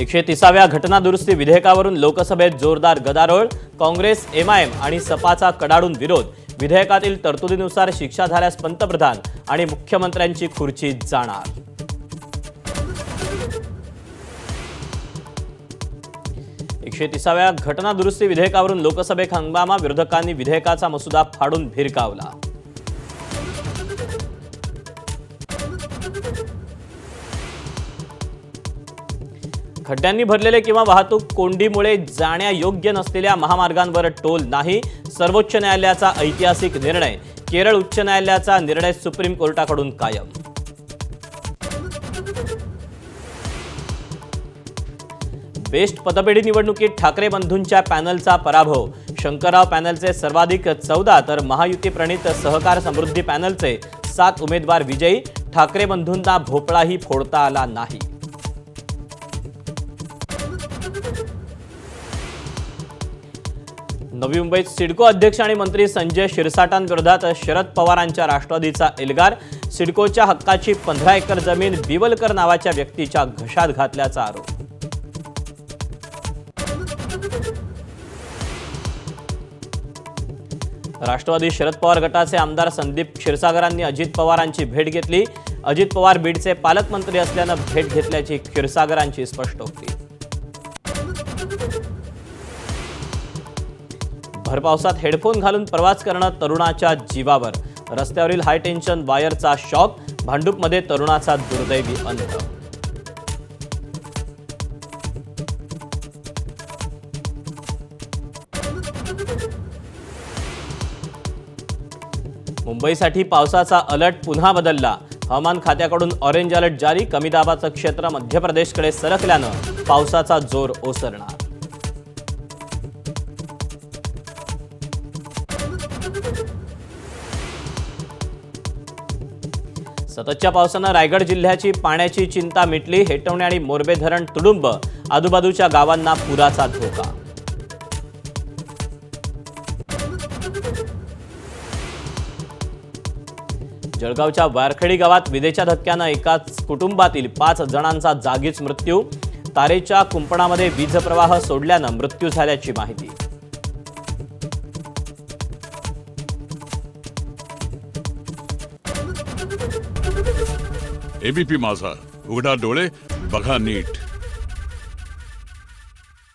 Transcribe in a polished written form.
130व्या घटनादुरुस्ती विधेयकावरून लोकसभेत जोरदार गदारोळ। काँग्रेस, एमआयएम आणि सपाचा कडाडून विरोध। विधेयकातील तरतुदीनुसार शिक्षा झाल्यास पंतप्रधान आणि मुख्यमंत्र्यांची खुर्ची जाणार। 130व्या घटनादुरुस्ती विधेयकावरून लोकसभेत हंगामा। विरोधकांनी विधेयकाचा मसुदा फाडून भिरकावला। खड्ड्यांनी भरलेले किंवा वाहतूक कोंडीमुळे जाण्यायोग्य नसलेल्या महामार्गांवर टोल नाही। सर्वोच्च न्यायालयाचा ऐतिहासिक निर्णय। केरळ उच्च न्यायालयाचा निर्णय सुप्रीम कोर्टाकडून कायम। बेस्ट पतपेढी निवडणुकीत ठाकरे बंधूंच्या पॅनलचा पराभव। शंकरराव पॅनलचे सर्वाधिक 14 तर महायुती प्रणित सहकार समृद्धी पॅनलचे 7 उमेदवार विजयी। ठाकरे बंधूंना भोपळाही फोडता आला नाही। नवी मुंबईत सिडको अध्यक्ष आणि मंत्री संजय शिरसाटांविरोधात शरद पवारांच्या राष्ट्रवादीचा एल्गार। सिडकोच्या हक्काची 15 एकर जमीन बिवलकर नावाच्या व्यक्तीच्या घशात घातल्याचा आरोप। राष्ट्रवादी शरद पवार गटाचे आमदार संदीप क्षीरसागरांनी अजित पवारांची भेट घेतली। अजित पवार बीडचे पालकमंत्री असल्यानं भेट घेतल्याची क्षीरसागरांची स्पष्टोक्ती। भरपावसात हेडफोन घालून प्रवास करणं तरुणाच्या जीवावर। रस्त्यावरील हाय टेन्शन वायरचा शॉक। भांडूपमध्ये तरुणाचा दुर्दैवी अंत। मुंबईसाठी पावसाचा अलर्ट पुन्हा बदलला। हवामान खात्याकडून ऑरेंज अलर्ट जारी। कमी दाबाचं क्षेत्र मध्य प्रदेशकडे सरकल्यानं पावसाचा जोर ओसरणार। सततच्या पावसानं रायगड जिल्ह्याची पाण्याची चिंता मिटली। हेटवणे आणि मोरबे धरण तुडुंब। आजूबाजूच्या गावांना पुराचा धोका। जळगावच्या वारखेडी गावात विजेच्या धक्क्यानं एकाच कुटुंबातील 5 जणांचा जागीच मृत्यू। तारेच्या कुंपणामध्ये वीज प्रवाह सोडल्यानं मृत्यू झाल्याची माहिती। एबीपी माझा, उघडा डोळे बघा नीट।